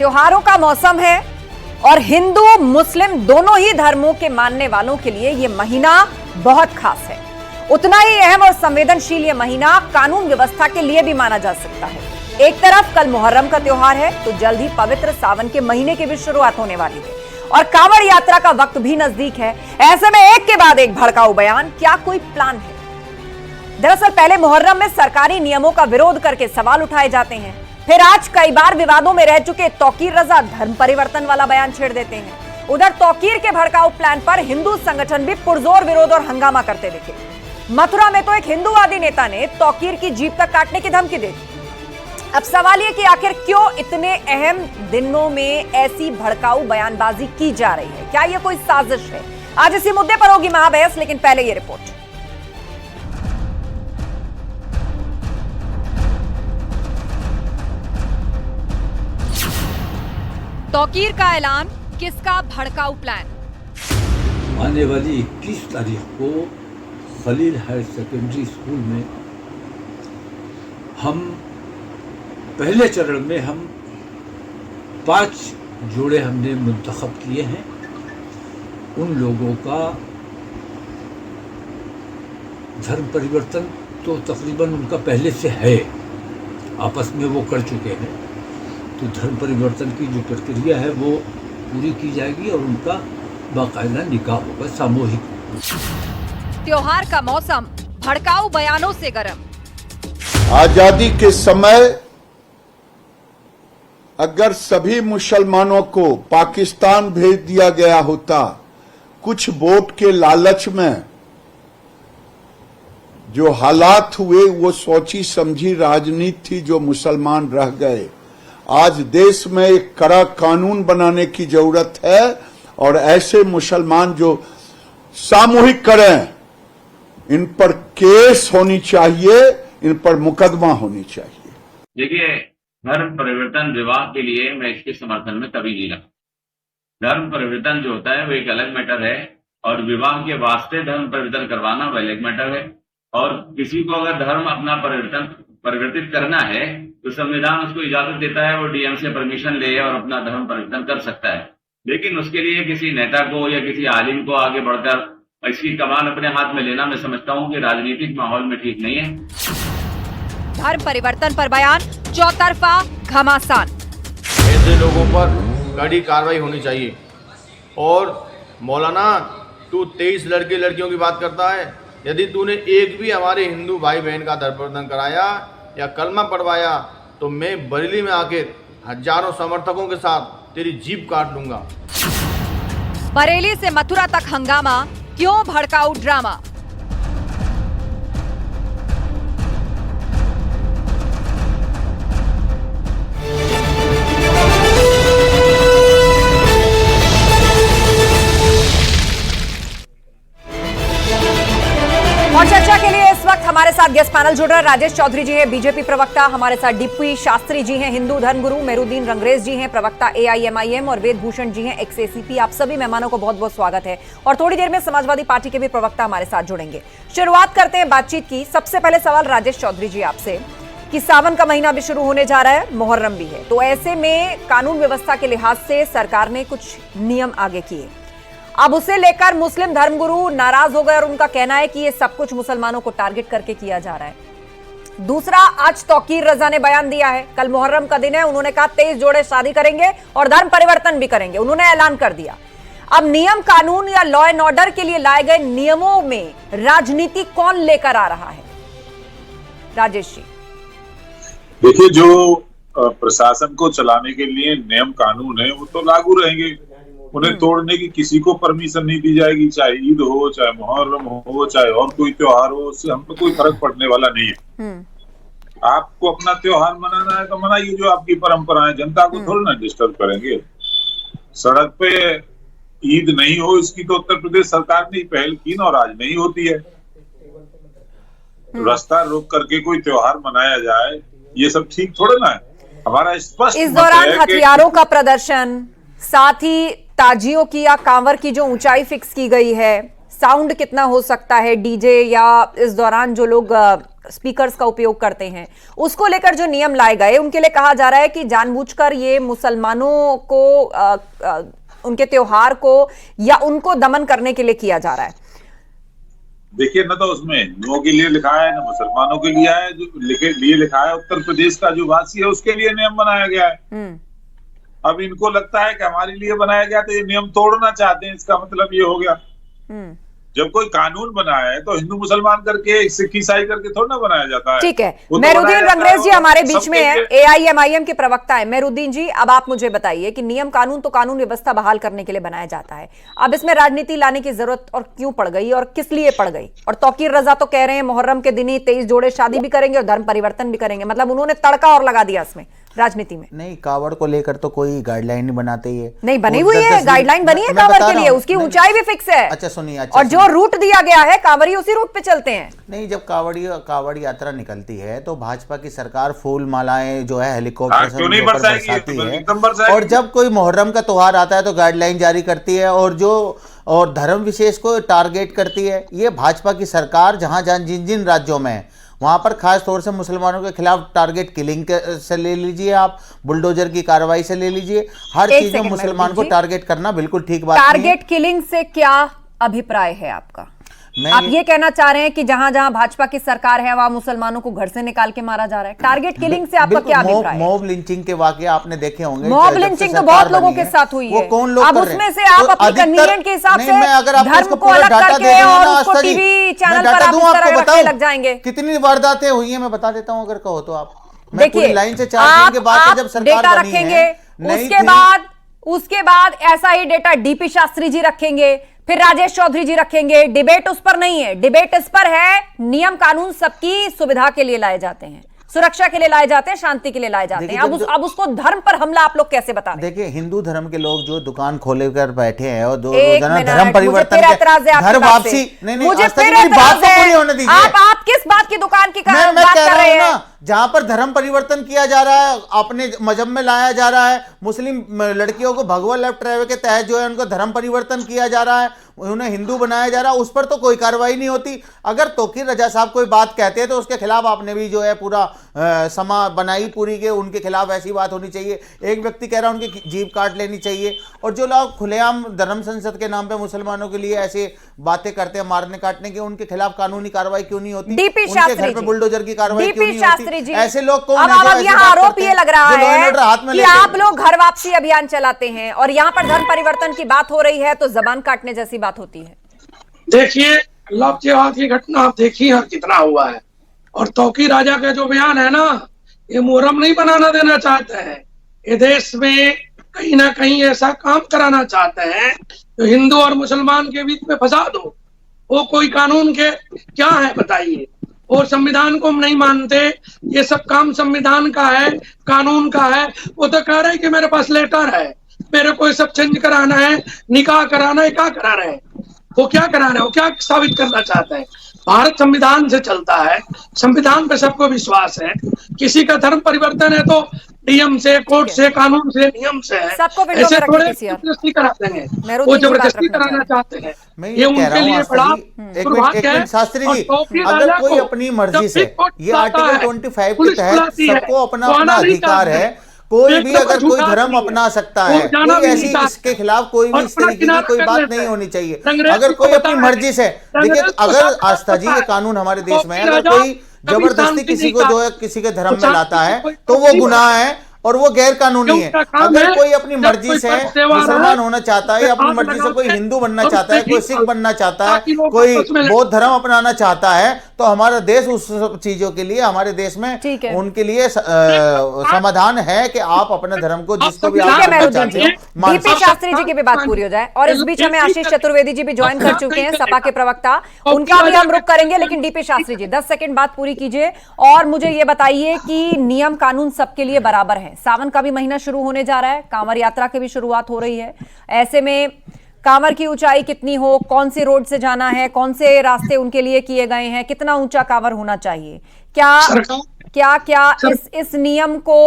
त्योहारों का मौसम है और हिंदू मुस्लिम दोनों ही धर्मों के मानने वालों के लिए यह महीना बहुत खास है। उतना ही अहम और संवेदनशील यह महीना कानून व्यवस्था के लिए भी माना जा सकता है। एक तरफ कल मुहर्रम का त्योहार है तो जल्द ही पवित्र सावन के महीने की भी शुरुआत होने वाली है और कांवड़ यात्रा का वक्त भी नजदीक है। ऐसे में एक के बाद एक भड़काऊ बयान, क्या कोई प्लान है? दरअसल पहले मुहर्रम में सरकारी नियमों का विरोध करके सवाल उठाए जाते हैं, फिर आज कई बार विवादों में रह चुके तौकीर रजा धर्म परिवर्तन वाला बयान छेड़ देते हैं। उधर तौकीर के भड़काऊ प्लान पर हिंदू संगठन भी पुरजोर विरोध और हंगामा करते दिखे। मथुरा में तो एक हिंदूवादी नेता ने तौकीर की जीप तक काटने की धमकी दे दी। अब सवाल यह कि आखिर क्यों इतने अहम दिनों में ऐसी भड़काऊ बयानबाजी की जा रही है? क्या यह कोई साजिश है? आज इसी मुद्दे पर होगी महाबहस, लेकिन पहले यह रिपोर्ट। तौकीर का ऐलान, किसका भड़काऊ प्लान? आने वाली 21 तारीख को खलील हायर सेकेंडरी स्कूल में हम पहले चरण में 5 जोड़े हमने मुंतखब किए हैं। उन लोगों का धर्म परिवर्तन तो तकरीबन उनका पहले से है, आपस में वो कर चुके हैं। तो धर्म परिवर्तन की जो प्रक्रिया है वो पूरी की जाएगी और उनका बाकायदा निकाह होगा, सामूहिक। त्योहार का मौसम भड़काऊ बयानों से गर्म। आजादी के समय अगर सभी मुसलमानों को पाकिस्तान भेज दिया गया होता, कुछ वोट के लालच में जो हालात हुए वो सोची समझी राजनीति थी, जो मुसलमान रह गए। आज देश में एक कड़ा कानून बनाने की जरूरत है और ऐसे मुसलमान जो सामूहिक करें, इन पर केस होनी चाहिए, इन पर मुकदमा होनी चाहिए। देखिए, धर्म परिवर्तन विवाह के लिए मैं इसके समर्थन में कभी नहीं रहा। धर्म परिवर्तन जो होता है वो एक अलग मैटर है और विवाह के वास्ते धर्म परिवर्तन करवाना वो अलग मैटर है। और किसी को अगर धर्म अपना परिवर्तित करना है तो संविधान उसको इजाजत देता है, वो डीएम से परमिशन ले और अपना धर्म परिवर्तन कर सकता है। लेकिन उसके लिए किसी नेता को या किसी आलिम को आगे बढ़कर इसकी कमान अपने हाथ में लेना, मैं समझता हूं कि राजनीतिक माहौल में ठीक नहीं है। धर्म परिवर्तन पर बयान, चौतरफा घमासान। ऐसे लोगों पर कड़ी कार्रवाई होनी चाहिए। और मौलाना, तू 23 लड़के लड़कियों की बात करता है, यदि तूने एक भी हमारे हिंदू भाई बहन का धर्म परिवर्तन कराया या कलमा पढ़वाया तो मैं बरेली में आकर हजारों समर्थकों के साथ तेरी जीभ काट लूंगा। बरेली से मथुरा तक हंगामा, क्यों भड़काऊ ड्रामा? और चर्चा के लिए इस वक्त हमारे साथ गेस्ट पैनल जुड़ रहा है। राजेश चौधरी जी हैं, बीजेपी प्रवक्ता, हमारे साथ डीपी शास्त्री जी हैं, हिंदू धर्मगुरु, मेहरुद्दीन रंगरेज जी हैं, प्रवक्ता एआईएमआईएम, और वेद भूषण जी हैं, एक्स-एसीपी। आप सभी मेहमानों को बहुत बहुत स्वागत है। और थोड़ी देर में समाजवादी पार्टी के भी प्रवक्ता हमारे साथ जुड़ेंगे। शुरुआत करते हैं बातचीत की। सबसे पहले सवाल राजेश चौधरी जी आपसे कि सावन का महीना भी शुरू होने जा रहा है, मुहर्रम भी है, तो ऐसे में कानून व्यवस्था के लिहाज से सरकार ने कुछ नियम आगे किए। अब उसे लेकर मुस्लिम धर्मगुरु नाराज हो गए और उनका कहना है कि ये सब कुछ मुसलमानों को टारगेट करके किया जा रहा है। दूसरा, आज तौकीर रजा ने बयान दिया है, कल मुहर्रम का दिन है, उन्होंने कहा 23 जोड़े शादी करेंगे और धर्म परिवर्तन भी करेंगे, उन्होंने ऐलान कर दिया। अब नियम कानून या लॉ एंड ऑर्डर के लिए लाए गए नियमों में राजनीति कौन लेकर आ रहा है? राजेश जी। देखिए, जो प्रशासन को चलाने के लिए नियम कानून है वो तो लागू रहेंगे, उन्हें तोड़ने की किसी को परमिशन नहीं दी जाएगी। चाहे ईद हो, चाहे मुहर्रम हो, चाहे और कोई त्योहार हो, उससे हम पे कोई फर्क पड़ने वाला नहीं है। आपको अपना त्योहार मनाना है तो मनाइए, जो आपकी परंपरा है, जनता को थोड़ा ना डिस्टर्ब करेंगे। सड़क पे ईद नहीं हो, इसकी तो उत्तर प्रदेश सरकार ने पहल की ना, और आज नहीं होती है। रास्ता रोक करके कोई त्योहार मनाया जाए, ये सब ठीक थोड़ा ना है। हमारा स्पष्ट इस दौरान हथियारों का प्रदर्शन, साथ ही ताजियों की या कांवर की जो ऊंचाई फिक्स की गई है, साउंड कितना हो सकता है, डीजे या इस दौरान जो लोग स्पीकर्स का उपयोग करते हैं, उसको लेकर जो नियम लाए गए, उनके लिए कहा जा रहा है कि जानबूझकर ये मुसलमानों को उनके त्योहार को या उनको दमन करने के लिए किया जा रहा है। देखिए ना, तो उसमें हिंदुओं के लिए लिखा है ना मुसलमानों के लिए है, जो लिए लिखा है उत्तर प्रदेश का जो वासी है उसके लिए नियम बनाया गया है। अब इनको लगता है कि हमारे लिए बनाया गया तो ये नियम तोड़ना चाहते हैं, इसका मतलब ये हो गया। जब कोई कानून बनाया है तो हिंदू मुसलमान करके, सिख ईसाई करके थोड़ा ना बनाया जाता है। ठीक है, मेहरुद्दीन रंगरेज जी हमारे बीच में है, AIMIM के प्रवक्ता है। मेहरुद्दीन जी, अब आप मुझे बताइए कि नियम कानून तो कानून व्यवस्था बहाल करने के लिए बनाया जाता है, अब इसमें राजनीति लाने की जरूरत और क्यों पड़ गई और किस लिए पड़ गई? और तौकीर रजा तो कह रहे हैं मुहर्रम के दिन ही 23 जोड़े शादी भी करेंगे और धर्म परिवर्तन भी करेंगे, मतलब उन्होंने तड़का और लगा दिया इसमें राजनीति में। नहीं, कावड़ को लेकर तो कोई गाइडलाइन नहीं बनाते ही है। नहीं बनी हुई है, गाइडलाइन बनी है कांवड़ के लिए, उसकी ऊंचाई भी फिक्स है। अच्छा सुनिए, और जो रूट दिया गया है कांवड़ी उसी रूट पे चलते हैं। नहीं, जब कावड़ यात्रा निकलती है तो भाजपा की सरकार फूल मालाएं जो है हेलीकॉप्टर से उनके ऊपर बरसाती है, और जब कोई मुहर्रम का त्योहार आता है तो गाइडलाइन जारी करती है और धर्म विशेष को टारगेट करती है। ये भाजपा की सरकार जहां जहां जिन जिन राज्यों में है वहां पर खास तौर से मुसलमानों के खिलाफ टारगेट किलिंग से ले लीजिए, आप बुलडोजर की कार्रवाई से ले लीजिए, हर चीज में मुसलमान को टारगेट करना बिल्कुल ठीक बात नहीं है। टारगेट किलिंग से क्या अभिप्राय है आपका? आप ये कहना चाह रहे हैं कि जहां जहां भाजपा की सरकार है वहां मुसलमानों को घर से निकाल के मारा जा रहा है? टारगेट किलिंग से आपका क्या अभिप्राय है? मॉब लिंचिंग के वाकये आपने देखे होंगे। मॉब लिंचिंग तो बहुत लोगों के साथ हुई है, कौन लोग अब उसमें से आप अपनी कन्वीनियंट के हिसाब से धर्म को अलग करके और उसको टीवी चैनल पर आप इस तरह रखने लग जाएंगे। कितनी वारदातें हुई है मैं बता देता हूं, अगर कहो तो आप। देखिए, लाइन से 4 दिन के बाद जब सरकार बनी है, उसके बाद ऐसा ही डेटा डीपी शास्त्री जी रखेंगे, फिर राजेश चौधरी जी रखेंगे। डिबेट उस पर नहीं है, डिबेट इस पर है नियम कानून सबकी सुविधा के लिए लाए जाते हैं, सुरक्षा के लिए लाए जाते हैं, शांति के लिए लाए जाते हैं। अब उसको धर्म पर हमला आप लोग कैसे बता रहे हैं? देखिए, हिंदू धर्म के लोग जो दुकान खोले कर बैठे हैं और धर्म परिवर्तन घर वापसी, मुझे फिर एतराज है। आप किस बात की दुकान की बात कर रहे हैं? जहां पर धर्म परिवर्तन किया जा रहा है, अपने मजहब में लाया जा रहा है, मुस्लिम लड़कियों को भगवा लेफ्ट ड्राइव के तहत जो है उनको धर्म परिवर्तन किया जा रहा है, उन्हें हिंदू बनाया जा रहा है, उस पर तो कोई कार्रवाई नहीं होती। अगर तौकीर रजा साहब कोई बात कहते हैं तो उसके खिलाफ आपने भी जो है पूरा समा बनाई पूरी के, उनके खिलाफ ऐसी बात होनी चाहिए। एक व्यक्ति कह रहा है उनकी जीभ काट लेनी चाहिए, और जो लोग खुलेआम धर्म संसद के नाम पे मुसलमानों के लिए ऐसे बातें करते हैं मारने काटने की, उनके खिलाफ कानूनी कार्रवाई क्यों नहीं होती? उनके घर पे बुलडोजर की कार्रवाई क्यों नहीं होती? ऐसे लोग कौन है? अब यहाँ आरोप ये लग रहा है कि आप लोग घर वापसी अभियान चलाते हैं और यहाँ पर धर्म परिवर्तन की बात हो रही है तो जबान काटने जैसी बात होती है। देखिए, लव जिहाद की घटना आप देखिए और कितना हुआ है, और तौकीर राजा का जो बयान है ना, ये मुहर्रम नहीं बनाना देना चाहते हैं, ये देश में कहीं ना कहीं ऐसा काम कराना चाहते हैं तो हिंदू और मुसलमान के बीच में फसाद हो। वो कोई कानून के क्या है बताइए? और संविधान को हम नहीं मानते, ये सब काम संविधान का है, कानून का है। वो तो कह रहे हैं कि मेरे पास लेटर है, मेरे को सब चेंज कराना है, निकाह कराना है, क्या करा रहे हैं? वो क्या करा रहे हैं? वो क्या साबित करना चाहते हैं? भारत संविधान से चलता है, संविधान पे सबको विश्वास है। किसी का धर्म परिवर्तन है तो नियम से, कोर्ट से, कानून से, नियम से है। ऐसे थोड़े जबरदस्ती करा देंगे, वो जबरदस्ती कराना चाहते हैं। ये उनके लिए बड़ा दुर्भाग्य है। शास्त्री जी, अगर कोई अपनी मर्जी से, ये आर्टिकल 25 के तहत सबको अपना अपना अधिकार है, कोई भी अगर कोई धर्म अपना सकता है, कोई ऐसी इसके खिलाफ कोई भी इस तरीके की कोई बात नहीं होनी चाहिए। अगर कोई अपनी मर्जी से, देखिए, अगर आस्था जी ये कानून हमारे देश में है, अगर कोई जबरदस्ती किसी को जो है किसी के धर्म में लाता है तो वो गुनाह है और वो गैर कानूनी है। अगर कोई अपनी मर्जी से मुसलमान होना चाहता है, अपनी मर्जी से कोई हिंदू बनना चाहता है, कोई सिख बनना चाहता है, कोई बौद्ध धर्म अपनाना चाहता है, तो हमारा देश उस चीजों के लिए, हमारे देश में उनके लिए समाधान है कि आप अपने धर्म को जिसको भी आप चाहते हो। डीपी शास्त्री जी की भी बात पूरी हो जाए, और इस बीच हमें आशीष चतुर्वेदी जी भी ज्वाइन कर चुके हैं, सपा के प्रवक्ता, उनका भी हम रुख करेंगे, लेकिन डीपी शास्त्री जी 10 सेकंड बात पूरी कीजिए और मुझे ये बताइए कि नियम कानून सबके लिए बराबर है। सावन का भी महीना शुरू होने जा रहा है, कांवड़ यात्रा की भी शुरुआत हो रही है, ऐसे में कांवड़ की ऊंचाई कितनी हो, कौन सी रोड से जाना है, कौन से रास्ते उनके लिए किए गए हैं, कितना ऊंचा कांवड़ होना चाहिए, क्या इस नियम को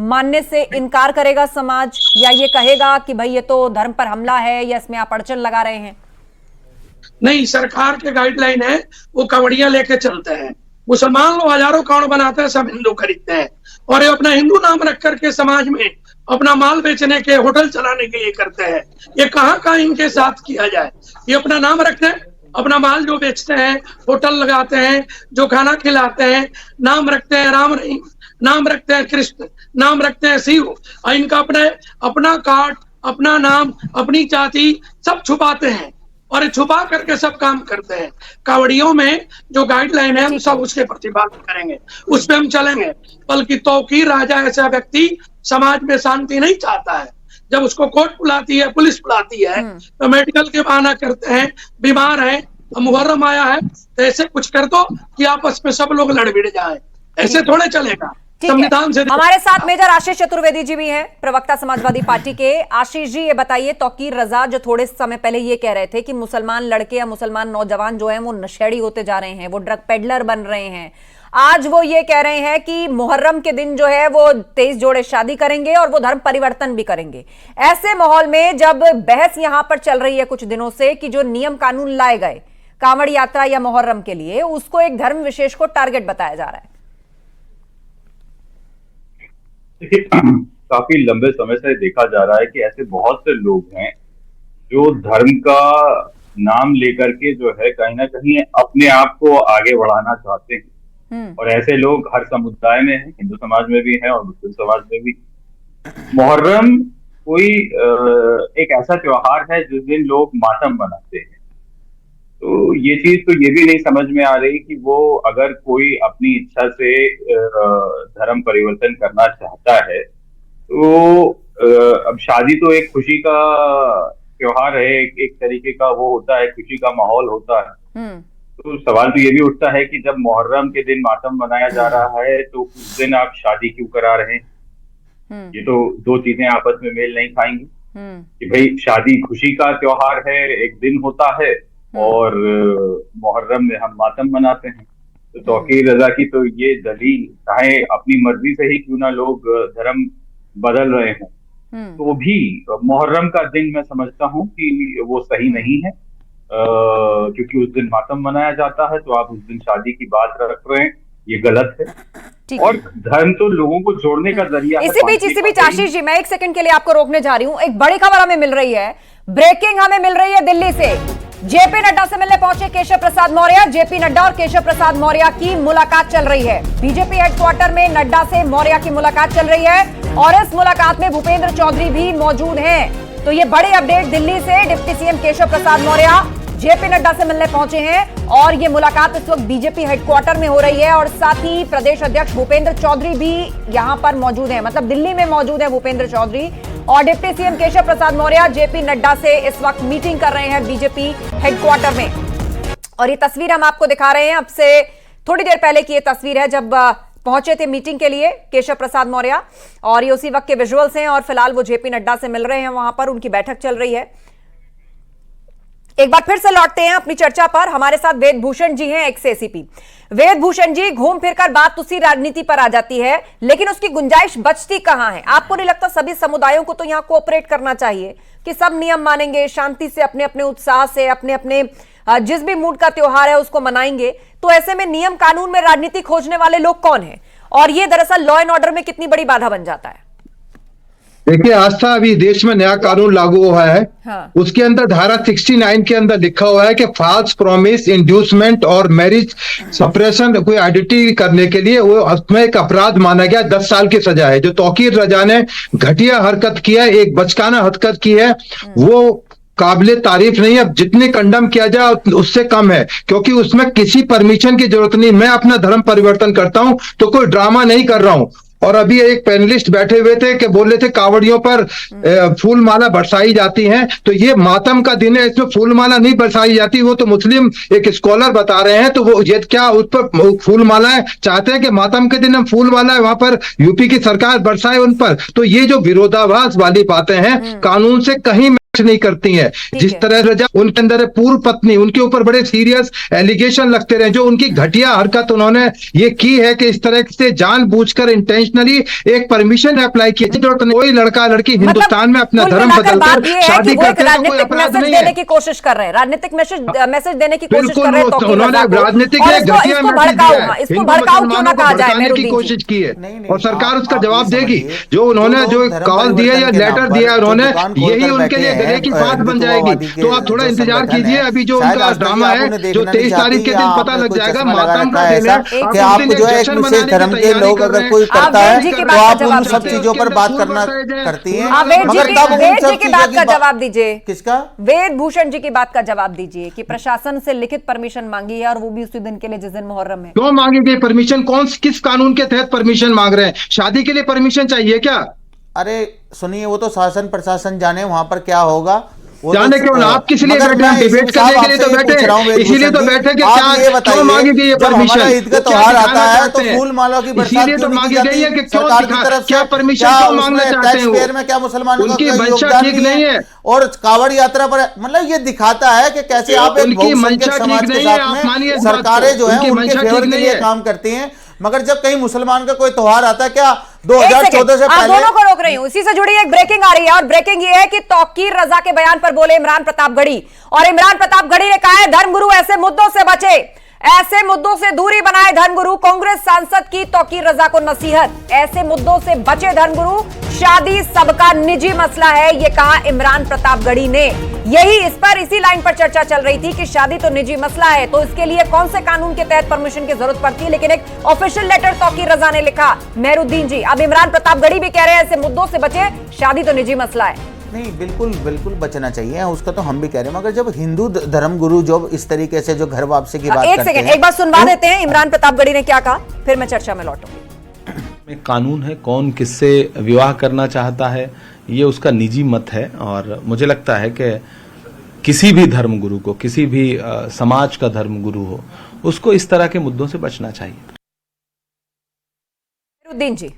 मानने से इनकार करेगा समाज, या ये कहेगा कि भाई ये तो धर्म पर हमला है या इसमें आप अड़चन लगा रहे हैं? नहीं, सरकार के गाइडलाइन है, वो कांवड़ियां लेके चलते हैं। मुसलमान लोग हजारों कांवड़ बनाते हैं, सब हिंदू खरीदते हैं, और ये अपना हिंदू नाम रख करके समाज में अपना माल बेचने के, होटल चलाने के लिए करते हैं। ये कहाँ इनके साथ किया जाए? ये अपना नाम रखते हैं, अपना माल जो बेचते हैं, होटल लगाते हैं, जो खाना खिलाते हैं, नाम रखते हैं राम रहीम, नाम रखते हैं कृष्ण, नाम रखते हैं शिव, और इनका अपना कार्ड, अपना नाम, अपनी जाति सब छुपाते हैं, और छुपा करके सब काम करते हैं। कावड़ियों में जो गाइडलाइन है हम सब उसके प्रतिपादन करेंगे, उस पर हम चलेंगे। बल्कि तौकीर राजा ऐसा व्यक्ति समाज में शांति नहीं चाहता है। जब उसको कोर्ट बुलाती है, पुलिस बुलाती है, तो मेडिकल के बहाना करते हैं, बीमार है, मुहर्रम आया है, तो ऐसे कुछ कर दो कि आपस में सब लोग लड़ भिड़ जाए। ऐसे थोड़े चलेगा। संविधान से। हमारे साथ मेजर आशीष चतुर्वेदी जी भी हैं, प्रवक्ता समाजवादी पार्टी के। आशीष जी, ये बताइए, तौकीर रजा जो थोड़े समय पहले ये कह रहे थे कि मुसलमान लड़के या मुसलमान नौजवान जो हैं वो नशेड़ी होते जा रहे हैं, वो ड्रग पेडलर बन रहे हैं, आज वो ये कह रहे हैं कि मुहर्रम के दिन जो है वो 23 जोड़े शादी करेंगे और वो धर्म परिवर्तन भी करेंगे। ऐसे माहौल में जब बहस यहां पर चल रही है कुछ दिनों से कि जो नियम कानून लाए गए कांवड़ यात्रा या मुहर्रम के लिए, उसको एक धर्म विशेष को टारगेट बताया जा रहा है। देखिए, काफी लंबे समय से देखा जा रहा है कि ऐसे बहुत से लोग हैं जो धर्म का नाम लेकर के जो है कहीं ना कहीं अपने आप को आगे बढ़ाना चाहते हैं। और ऐसे लोग हर समुदाय में हैं, हिंदू समाज में भी हैं और मुस्लिम समाज में भी। मुहर्रम कोई एक ऐसा त्योहार है जिस दिन लोग मातम मनाते हैं। तो ये चीज तो ये भी नहीं समझ में आ रही कि वो अगर कोई अपनी इच्छा से धर्म परिवर्तन करना चाहता है तो अब शादी तो एक खुशी का त्योहार है, एक तरीके का वो होता है, खुशी का माहौल होता है। तो सवाल तो ये भी उठता है कि जब मुहर्रम के दिन मातम मनाया जा रहा है तो उस दिन आप शादी क्यों करा रहे हैं? ये तो दो चीजें आपस में मेल नहीं खाएंगी कि भाई शादी खुशी का त्योहार है, एक दिन होता है, और मुहर्रम में हम मातम मनाते हैं। तो तौकीर रजा की तो ये दलील, चाहे अपनी मर्जी से ही क्यों ना लोग धर्म बदल रहे हों, तो भी मुहर्रम का दिन मैं समझता हूँ कि वो सही नहीं है, क्योंकि उस दिन मातम मनाया जाता है, तो आप उस दिन शादी की बात रख रहे हैं, ये गलत है। और धर्म तो लोगों को जोड़ने का जरिया है। इसी बीच आशीष जी, मैं एक सेकंड के लिए आपको रोकने जा रही हूं। एक बड़ी खबर हमें मिल रही है, ब्रेकिंग हमें मिल रही है दिल्ली से। जेपी नड्डा से मिलने पहुंचे केशव प्रसाद मौर्य। जेपी नड्डा और केशव प्रसाद मौर्य की मुलाकात चल रही है। बीजेपी हेडक्वार्टर में नड्डा से मौर्य की मुलाकात चल रही है और इस मुलाकात में भूपेंद्र चौधरी भी मौजूद हैं। तो ये बड़ी अपडेट दिल्ली से, deputy CM Keshav Prasad Maurya JP Nadda से मिलने पहुंचे हैं और ये मुलाकात इस वक्त बीजेपी हेडक्वार्टर में हो रही है और साथ ही प्रदेश अध्यक्ष भूपेंद्र चौधरी भी यहां पर मौजूद हैं, मतलब दिल्ली में मौजूद है भूपेंद्र चौधरी, और deputy CM Keshav Prasad Maurya JP Nadda से इस वक्त मीटिंग कर रहे हैं बीजेपी हेडक्वार्टर में। और ये तस्वीर हम आपको दिखा रहे हैं, अब से थोड़ी देर पहले की ये तस्वीर है जब पहुंचे थे मीटिंग के लिए केशव प्रसाद मौर्य, और ये उसी वक्त के विजुअल्स हैं और फिलहाल वो जेपी नड्डा से मिल रहे हैं, वहां पर उनकी बैठक चल रही है। एक बार फिर से लौटते हैं अपनी चर्चा पर। हमारे साथ वेद भूषण जी हैं, एक्स एसीपी। वेद भूषण जी, घूम फिरकर बात उसी राजनीति पर आ जाती है, लेकिन उसकी गुंजाइश बचती कहां है? आपको नहीं लगता सभी समुदायों को तो यहां कोऑपरेट करना चाहिए कि सब नियम मानेंगे, शांति से अपने अपने उत्साह से अपने अपने जिस भी मूड का त्योहार है उसको मनाएंगे? तो ऐसे में नियम कानून में राजनीति खोजने वाले लोग कौन है और ये दरअसल लॉ एंड ऑर्डर में कितनी बड़ी बाधा बन जाता है? देखिए आस्था, अभी देश में नया कानून लागू हुआ है। हाँ। उसके अंदर धारा 69 के अंदर लिखा हुआ है कि फॉल्स प्रॉमिस, इंड्यूसमेंट और मैरिज सप्रेशन कोई आइडेंटिटी करने के लिए वो उसमें एक अपराध माना गया, 10 साल की सजा है। जो तौकीर रजा ने घटिया हरकत की है, एक बचकाना हरकत की है, वो काबिले तारीफ नहीं है। जितने कंडम किया जाए उससे कम है, क्योंकि उसमें किसी परमिशन की जरूरत नहीं। मैं अपना धर्म परिवर्तन करता हूं तो कोई ड्रामा नहीं कर रहा हूं। और अभी एक पैनलिस्ट बैठे हुए थे कि बोल रहे थे कावड़ियों पर फूल माला बरसाई जाती है, तो ये मातम का दिन है, इसमें फूल माला नहीं बरसाई जाती। वो तो मुस्लिम एक स्कॉलर बता रहे हैं, तो वो ये क्या उस पर फूल मालाएं चाहते हैं कि मातम के दिन हम फूल माला वहां पर यूपी की सरकार बरसाए उन पर? तो ये जो विरोधाभास वाली बातें हैं कानून से कहीं नहीं करती हैं। जिस तरह रजा उनके अंदर पूर्व पत्नी, उनके ऊपर बड़े सीरियस एलिगेशन लगते रहे, जो उनकी घटिया हरकत उन्होंने ये की है कि इस तरह से जानबूझकर इंटेंशनली एक परमिशन अप्लाई की। कोई लड़का लड़की हिंदुस्तान में अपना धर्म बदलकर शादी करते हैं, कोई अपराध नहीं है। की कोशिश कर रहे हैं, राजनीतिक मैसेज देने की कोशिश कर रहे हैं। बिल्कुल, उन्होंने राजनीतिक इसको भड़काऊ क्यों ना कहा जाए, की कोशिश की है और सरकार उसका जवाब देगी। जो उन्होंने जो कॉल दिया या लेटर दिया उन्होंने, यही उनके लिए गले की फांस बन जाएगी। तो आप थोड़ा इंतजार कीजिए, अभी जो उनका ड्रामा है जो 23 तारीख के दिन पता लग जाएगा। मातम का दिन है कि आप जो है एक विशेष धर्म के लोग अगर कोई करता है तो आप उन सब चीजों पर बात करना करती हैं, मगर तब वेद जी की बात का जवाब दीजिए। किसका? वेद भूषण जी की बात का जवाब दीजिए कि प्रशासन से लिखित परमिशन मांगी है और वो भी उसी दिन के लिए जिस दिन मुहर्रम है। क्यों मांगी गई परमिशन? किस कानून के तहत परमिशन मांग रहे हैं? शादी के लिए परमिशन चाहिए क्या? अरे सुनिए, वो तो शासन प्रशासन जाने वहां पर क्या होगा। जाने क्यों ना, आप किस लिए बैठे हैं? डिबेट करने के लिए तो बैठे, इसीलिए तो बैठे कि क्या क्यों मांगी गई है परमिशन? ईद का त्योहार आता है तो फूल माला की बरसात इसीलिए तो मांगी गई है कि सरकार की तरफ क्या परमिशन क्यों मांगना चाहते हैं? टैक्स में क्या मुसलमानों उनकी का मंशा योगदान ठीक नहीं है और कावड़ यात्रा पर, मतलब ये दिखाता है कि कैसे आप एक बहुसंख्यक समाज के साथ में सरकारें जो है उनके फेवर के लिए काम करती हैं, मगर जब कहीं मुसलमान का कोई त्योहार आता है, क्या 2014 से पहले दोनों को रोक रही हूं, इसी से जुड़ी एक ब्रेकिंग आ रही है और ब्रेकिंग ये है कि तौकीर रजा के बयान पर बोले इमरान प्रतापगढ़ी, और इमरान प्रतापगढ़ी ने कहा है धर्मगुरु ऐसे मुद्दों से बचे, ऐसे मुद्दों से दूरी बनाए धर्मगुरु। कांग्रेस सांसद की तौकीर रजा को नसीहत, ऐसे मुद्दों से बचे धर्मगुरु, शादी सबका निजी मसला है, ये कहा इमरान प्रतापगढ़ी ने। यही इस पर इसी लाइन पर चर्चा चल रही थी कि शादी तो निजी मसला है तो इसके लिए कौन से कानून के तहत परमिशन की जरूरत पड़ती है, लेकिन एक ऑफिशियल लेटर तौकीर रजा ने लिखा, मेहरुद्दीन जी। अब इमरान प्रतापगढ़ी भी कह रहे हैं ऐसे मुद्दों से बचे, शादी तो निजी मसला है। नहीं, बिल्कुल बिल्कुल बचना चाहिए, उसका तो हम भी कह रहे हैं, मगर जब हिंदू धर्मगुरु जो इस तरीके से जो घर वापसी की बात करते हैं, एक बार सुनवा देते हैं इमरान प्रतापगढ़ी ने क्या कहा, फिर मैं चर्चा में लौटूंगी। कानून है, कौन किससे विवाह करना चाहता है ये उसका निजी मत है, और मुझे लगता है कि किसी भी धर्मगुरु को, किसी भी समाज का धर्मगुरु हो, उसको इस तरह के मुद्दों से बचना चाहिए। मेहरुद्दीन जी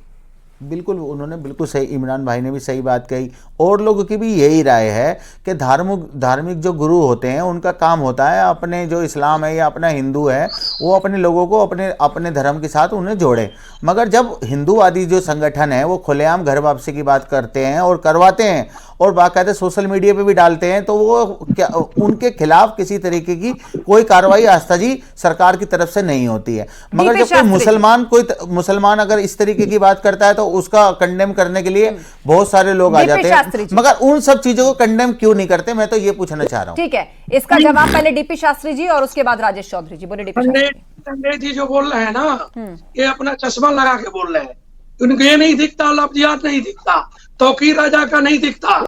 बिल्कुल, उन्होंने बिल्कुल सही, इमरान भाई ने भी सही बात कही, और लोगों की भी यही राय है कि धार्मिक जो गुरु होते हैं उनका काम होता है अपने जो इस्लाम है या अपना हिंदू है वो अपने लोगों को अपने धर्म के साथ उन्हें जोड़े। मगर जब हिंदूवादी जो संगठन है वो खुलेआम घर वापसी की बात करते हैं और करवाते हैं और बाकायदा सोशल मीडिया पे भी डालते हैं, तो वो क्या उनके खिलाफ किसी तरीके की कोई कार्रवाई आस्था जी सरकार की तरफ से नहीं होती है। मगर जब कोई मुसलमान अगर इस तरीके की बात करता है तो उसका कंडेम करने के लिए बहुत सारे लोग आ जाते हैं, मगर उन सब चीजों को कंडेम क्यों नहीं करते, मैं तो ये पूछना चाह रहा हूँ। ठीक है, इसका जवाब पहले डीपी शास्त्री जी और उसके बाद राजेश चौधरी जी। बोले पंडित जी जो बोल रहे हैं ना, ये अपना चश्मा लगा के बोल रहे हैं, उनको ये नहीं दिखता, लफ्जियात नहीं दिखता, तौकीर रजा का नहीं दिखता,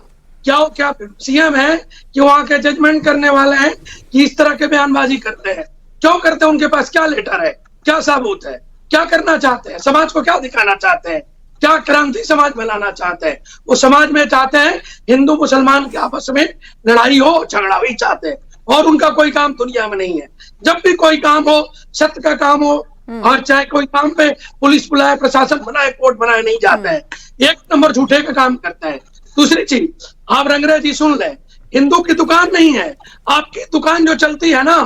क्या सीएम है कि वहां के जजमेंट करने वाले हैं कि इस तरह के बयानबाजी करते हैं, क्यों करते हैं? उनके पास क्या लेटर है, क्या सबूत है, क्या करना चाहते हैं, समाज को क्या दिखाना चाहते हैं, क्या क्रांति समाज में लाना चाहते हैं? वो समाज में चाहते हैं हिंदू मुसलमान के आपस में लड़ाई हो, झगड़ा भी चाहते हैं, और उनका कोई काम दुनिया में नहीं है। जब भी कोई काम हो, सत्य का काम हो, और चाहे कोई काम पे पुलिस बुलाए, प्रशासन बनाए, कोर्ट बनाए, नहीं जाते हैं, एक नंबर झूठे का काम करते हैं। दूसरी चीज, आप अंग्रेजी सुन लें, हिंदू की दुकान नहीं है, आपकी दुकान जो चलती है ना,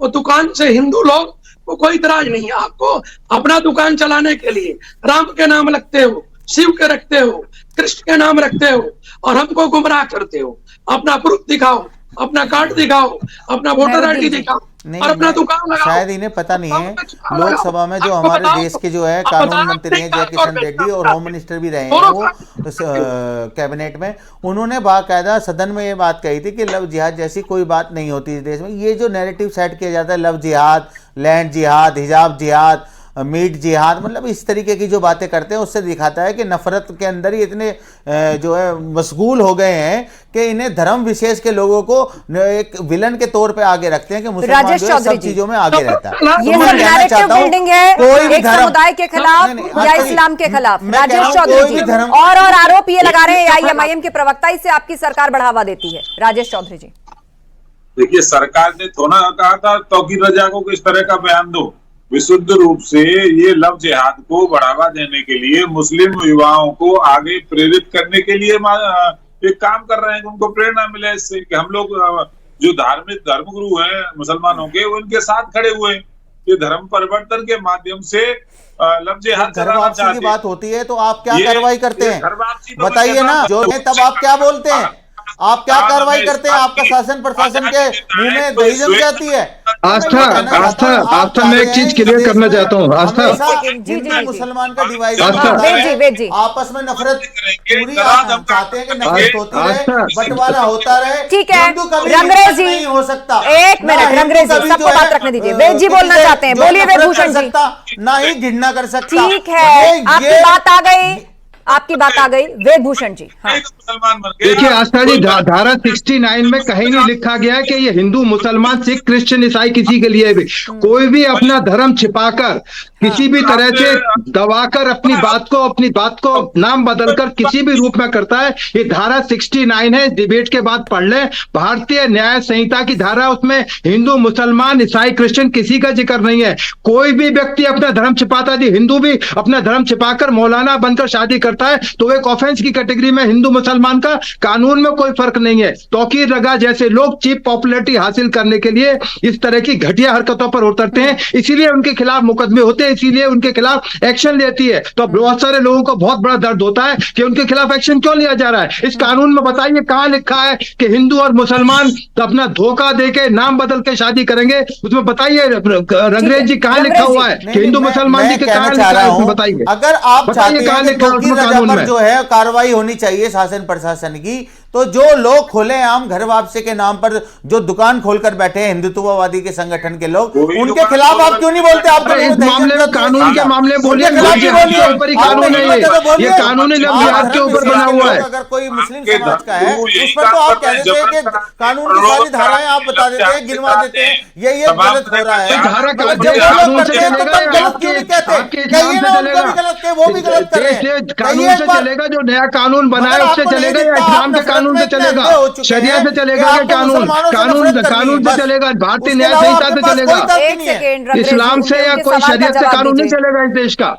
वो दुकान से हिंदू लोग को कोई इतराज नहीं है। आपको अपना दुकान चलाने के लिए राम के नाम रखते हो, शिव के रखते हो, कृष्ण के नाम रखते हो, और हमको गुमराह करते हो। अपना प्रूफ दिखाओ, अपना कार्ड दिखाओ, अपना वोटर आईडी दिखाओ, और अपना दुकान लगाओ। शायद इन्हें पता नहीं है, लोकसभा में जो हमारे देश के जो है कानून मंत्री हैं जय किशन रेड्डी, और होम मिनिस्टर भी रहे हैं वो कैबिनेट में, उन्होंने बाकायदा सदन में ये बात कही थी कि लव जिहाद जैसी कोई बात नहीं होती इस देश में। ये जो नैरेटिव सेट किया जाता है, लव जिहाद, लैंड जिहाद, हिजाब जिहाद, मीट जिहाद, मतलब इस तरीके की जो बातें करते हैं, उससे दिखाता है कि नफरत के अंदर ही इतने जो है मशगूल हो गए हैं कि इन्हें धर्म विशेष के लोगों को एक विलन के तौर पे आगे रखते हैं कि मुसलमान जो है सब चीजों में आगे रहता है। ये सब नैरेटिव बिल्डिंग है, कोई एक समुदाय के खिलाफ या इस्लाम के खिलाफ। राजेश चौधरी जी और आरोप ये लगा रहे हैं आईएमआईएम के प्रवक्ता से आपकी सरकार बढ़ावा देती है। राजेश चौधरी जी देखिए, सरकार ने थोड़ा कहा था तौकीर रजा को किस तरह का बयान दो, विशुद्ध रूप से ये लव जिहाद को बढ़ावा देने के लिए, मुस्लिम युवाओं को आगे प्रेरित करने के लिए एक काम कर रहे हैं कि उनको प्रेरणा मिले इससे कि हम लोग जो धार्मिक धर्मगुरु हैं मुसलमानों के, उनके साथ खड़े हुए हैं। ये धर्म परिवर्तन के माध्यम से लफ्ज़े हाथ घर वापसी की बात होती है तो आप क्या कार्रवाई करते हैं, बताइए ना। जो तब आप क्या बोलते हैं, आप क्या कार्रवाई करते हैं? आपका शासन प्रशासन के मुंह में दही जम जाती है। आस्था मैं एक चीज क्लियर करना चाहता हूँ। आस्था हिंदू मुसलमान का डिवाइड, आपस में नफरत पूरी चाहते हैं कि नफरत होती रहे, बंटवारा होता रहे। ठीक है रंगरेज जी, नहीं हो सकता। एक मिनट रंगरेज जी, सबको बात रखने दीजिए। वेद जी बोलना चाहते हैं, बोलिए वेदभूषण जी। ना ही घृणा कर सकता। ठीक है, आपकी बात आ गई, आपकी बात आ गई वेदभूषण जी। हाँ। देखिए आस्था जी, धारा 69 में कहीं नहीं लिखा गया है कि ये हिंदू मुसलमान सिख क्रिश्चियन ईसाई किसी के लिए भी कोई भी अपना धर्म छिपाकर किसी भी तरह से दबाकर अपनी बात को नाम बदलकर किसी भी रूप में करता है। ये धारा 69 है, डिबेट के बाद पढ़ लें। भारतीय न्याय संहिता की धारा, उसमें हिंदू मुसलमान ईसाई क्रिश्चियन किसी का जिक्र नहीं है। कोई भी व्यक्ति अपना धर्म छिपाता है, हिंदू भी अपना धर्म छिपाकर मौलाना बनकर शादी करता है तो एक ऑफेंस की कैटेगरी में हिंदू मुसलमान का कानून में कोई फर्क नहीं है। तौकीर रगा जैसे लोग चीप पॉपुलैरिटी हासिल करने के लिए इस तरह की घटिया हरकतों पर उतरते हैं, इसीलिए उनके खिलाफ मुकदमे होते हैं, इसीलिए उनके खिलाफ एक्शन लेती है। तो बहुत सारे लोगों को बहुत बड़ा दर्द होता है कि उनके खिलाफ एक्शन क्यों लिया जा रहा है। इस कानून में बताइए कहां लिखा है कि हिंदू और मुसलमान अपना धोखा देके नाम बदल के शादी करेंगे? उसमें बताइए रंगरेज जी कहां लिखा हुआ है कि हिंदू मुसलमान जी के कहां लिखा है, उसमें बताइए। अगर आप बताइए कहां लिखा है उसमें कानून में। जो है कार्रवाई होनी चाहिए शासन प्रशासन की, तो जो लोग खुलेआम घर वापसी के नाम पर जो दुकान खोलकर बैठे हैं हिंदुत्ववादी के संगठन के लोग, उनके खिलाफ आप क्यों नहीं बोलते? आप इस मामले में कानून के मामले बोलिए, ऊपर ही कानून है ये कानूनी लफ्ज़ के ऊपर बना हुआ है। अगर कोई मुस्लिम समाज का है उस पर तो आप कह देते हैं कि कानून की सारी धाराएं आप बता देते हैं, गिनवा देते हैं, ये गलत हो रहा है। कानून से चलेगा, जो नया कानून बना है उससे चलेगा, इस्लाम के कानून से चलेगा, शरिया से चलेगा, ये कानून से चलेगा, भारतीय न्याय संहिता से चलेगा, इस्लाम से या कोई शरियत से कानून नहीं चलेगा इस देश का।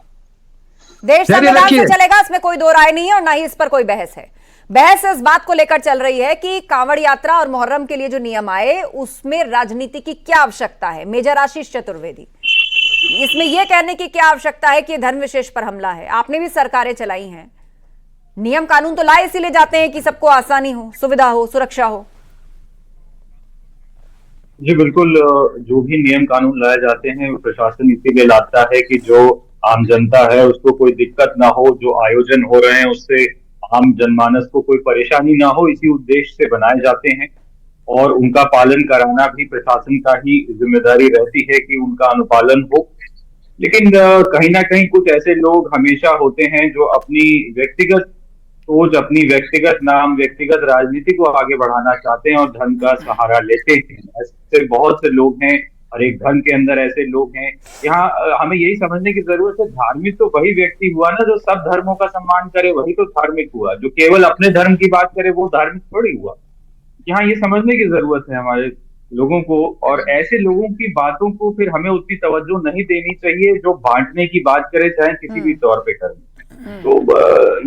देश संविधान से चलेगा, इसमें कोई दो राय नहीं है और ना ही इस पर कोई बहस है। बहस इस बात को लेकर चल रही है कि कांवड़ यात्रा और मुहर्रम के लिए जो नियम आए उसमें राजनीति की क्या आवश्यकता है। मेजर आशीष चतुर्वेदी, इसमें यह कहने की क्या आवश्यकता है कि धर्म विशेष पर हमला है? आपने भी सरकारें चलाई हैं, नियम कानून तो लाए इसीलिए जाते हैं कि सबको आसानी हो, सुविधा हो, सुरक्षा हो। जी बिल्कुल, जो भी नियम कानून लाए जाते हैं प्रशासन इसीलिए लाता है कि जो आम जनता है उसको कोई दिक्कत ना हो, जो आयोजन हो रहे हैं उससे आम जनमानस को कोई परेशानी ना हो, इसी उद्देश्य से बनाए जाते हैं। और उनका पालन कराना भी प्रशासन का ही जिम्मेदारी रहती है कि उनका अनुपालन हो। लेकिन कहीं ना कहीं कुछ ऐसे लोग हमेशा होते हैं जो अपनी व्यक्तिगत सोच, अपनी व्यक्तिगत नाम, व्यक्तिगत राजनीति को आगे बढ़ाना चाहते हैं और धर्म का सहारा लेते हैं। ऐसे बहुत से लोग हैं, हर एक धर्म के अंदर ऐसे लोग हैं। यहाँ हमें यही समझने की जरूरत है, धार्मिक तो वही व्यक्ति हुआ ना जो सब धर्मों का सम्मान करे, वही तो धार्मिक हुआ। जो केवल अपने धर्म की बात करे वो धार्मिक थोड़ी हुआ। यहाँ ये समझने की जरूरत है हमारे लोगों को, और ऐसे लोगों की बातों को फिर हमें उतनी तवज्जो नहीं देनी चाहिए जो बांटने की बात करे, चाहे किसी भी तौर पे करें। तो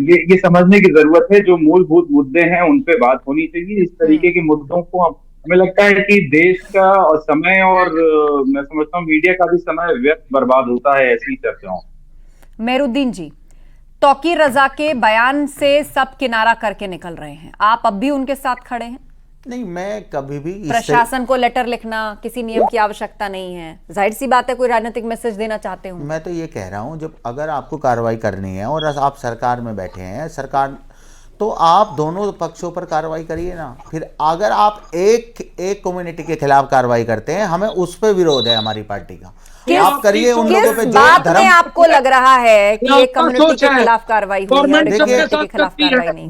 ये समझने की जरूरत है, जो मूलभूत मुद्दे हैं उन पे बात होनी चाहिए। इस तरीके के मुद्दों को हमें लगता है कि देश का और समय, और मैं समझता हूँ मीडिया का भी समय व्यर्थ बर्बाद होता है ऐसी चर्चाओं। मेहरुद्दीन जी, तौकीर रजा के बयान से सब किनारा करके निकल रहे हैं, आप अब भी उनके साथ खड़े हैं? नहीं, मैं कभी भी प्रशासन को लेटर लिखना, किसी नियम की आवश्यकता नहीं है, जाहिर सी बात है कोई राजनीतिक मैसेज देना चाहते हो। मैं तो ये कह रहा हूँ, जब अगर आपको कार्रवाई करनी है और आप सरकार में बैठे हैं, सरकार तो आप दोनों पक्षों पर कार्रवाई करिए ना। फिर अगर आप एक कम्युनिटी के खिलाफ कार्रवाई करते हैं, हमें उस पर विरोध है हमारी पार्टी का, आप करिए उन लोगों पे जो धर्म में आपको लग रहा है कि एक कम्युनिटी के खिलाफ कार्रवाई हुई है, कम्युनिटी के खिलाफ कार्रवाई नहीं।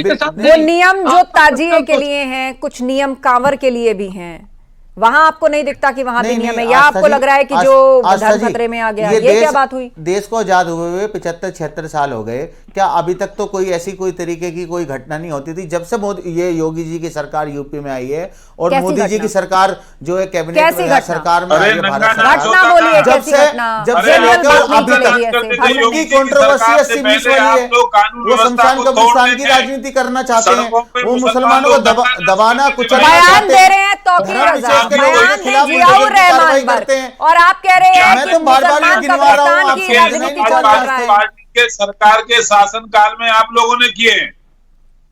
बिल्कुल, वो नियम जो ताजिए के लिए हैं, कुछ नियम कांवर के लिए भी हैं, वहां आपको नहीं दिखता कि वहां भी नियम है, या आपको लग रहा है कि जो धर्म खतरे में आ गया? ये क्या बात हुई? देश को आजाद हुए 75-76 साल हो गए, क्या अभी तक तो कोई ऐसी कोई तरीके की कोई घटना नहीं होती थी जब से ये योगी जी की सरकार यूपी में आई है और मोदी जी की सरकार जो है कैबिनेट में सरकार में आई है भारत सरकार, जब से लेकर अभी तक उनकी कंट्रोवर्सी 80-20 वाली है। वो शमशान कब्रिस्तान की राजनीति करना चाहते हैं, वो मुसलमानों को दबाना कुचलना चाहते हैं, करते हैं। और आप कह रहे हैं मैं तो बार-बार ये गिनवा रहा हूँ, आपसे राजनीति चल रहा है के सरकार के शासन काल में आप लोगों ने किए हैं।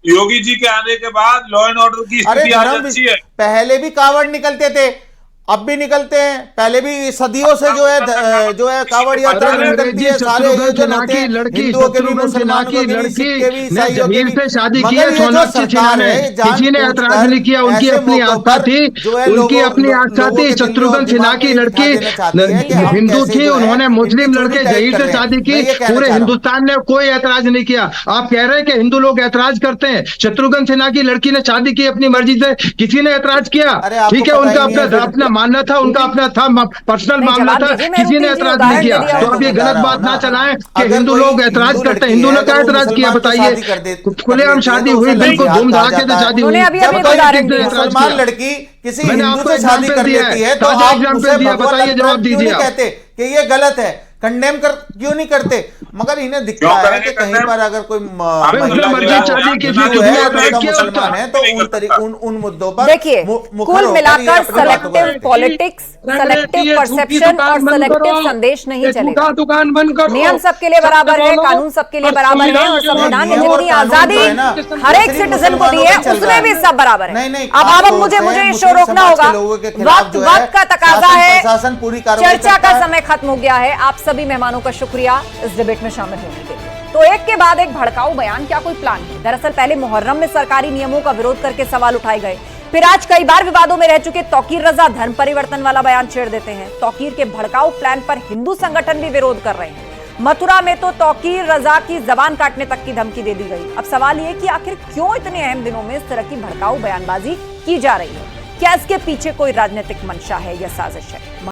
योगी जी के आने के बाद लॉ एंड ऑर्डर की स्थिति आज अच्छी है। पहले भी कावड़ निकलते थे, अब भी निकलते हैं, पहले भी सदियों से जो है कावड़ यात्रा निकलती है। सारे हिंदुओं के भी, मुसलमानों के भी, सिख के भी, ईसाइयों के भी। शादी की है सोनाक्षी सिन्हा ने, किसी ने ऐतराज नहीं किया, उनकी अपनी आस्था थी, उनकी अपनी आस्था थी। शत्रुघ्न सिन्हा की लड़की हिंदू थी, उन्होंने मुस्लिम लड़के जहीर से शादी की, पूरे हिंदुस्तान ने कोई ऐतराज नहीं किया। आप कह रहे हैं कि हिंदू लोग ऐतराज करते हैं। शत्रुघ्न सिन्हा की लड़की ने शादी की अपनी मर्जी से, किसी ने ऐतराज किया? ठीक है, उनका अपना मानना था, उनका अपना था, पर्सनल मामला था, किसी ने ऐतराज नहीं किया। तो अब ये गलत बात ना चलाएं कि हिंदू लोग ऐतराज करते हैं। हिंदू ने क्या ऐतराज किया बताइए? खुलेआम शादी हुई, बिल्कुल धूमधाम से शादी हुई। मुसलमान लड़की किसी हिंदू से शादी कर लेती है तो आप उसे बताइए, जवाब दीजिए। कहते कि ये गलत है, कंडेम क्यों नहीं करते? मगर इन्हें दिखता है कि कहीं पर अगर कोई मुसलमान है तो उन मुद्दों पर देखिए, कुल मिलाकर सेलेक्टिव पॉलिटिक्स, सेलेक्टिव परसेप्शन और सेलेक्टिव संदेश नहीं चलेगा। दुकान बंद करो, नियम सबके लिए बराबर है, कानून सबके लिए बराबर है, और संविधान ने जितनी आजादी हर एक सिटीजन को दी है उसमें भी सब बराबर है। अब मुझे ये शो रोकना होगा, वक्त का तकाजा है, चर्चा का समय खत्म हो गया है। आप सभी मेहमानों का शुक्रिया इस डिबेट में शामिल होने के लिए। तो एक के बाद एक भड़काऊ बयान, क्या कोई प्लान है? दरअसल पहले मुहर्रम में सरकारी नियमों का विरोध करके सवाल उठाए गए, फिर आज कई बार विवादों में रह चुके तौकीर रजा धर्म परिवर्तन वाला बयान छेड़ देते हैं। तौकीर के भड़काऊ प्लान पर हिंदू संगठन भी विरोध कर रहे हैं। मथुरा में तो तौकीर रजा की जबान काटने तक की धमकी दे दी गई। अब सवाल ये कि आखिर क्यों इतने अहम दिनों में इस तरह की भड़काऊ बयानबाजी की जा रही है? क्या इसके पीछे कोई राजनीतिक मंशा है या साजिश है?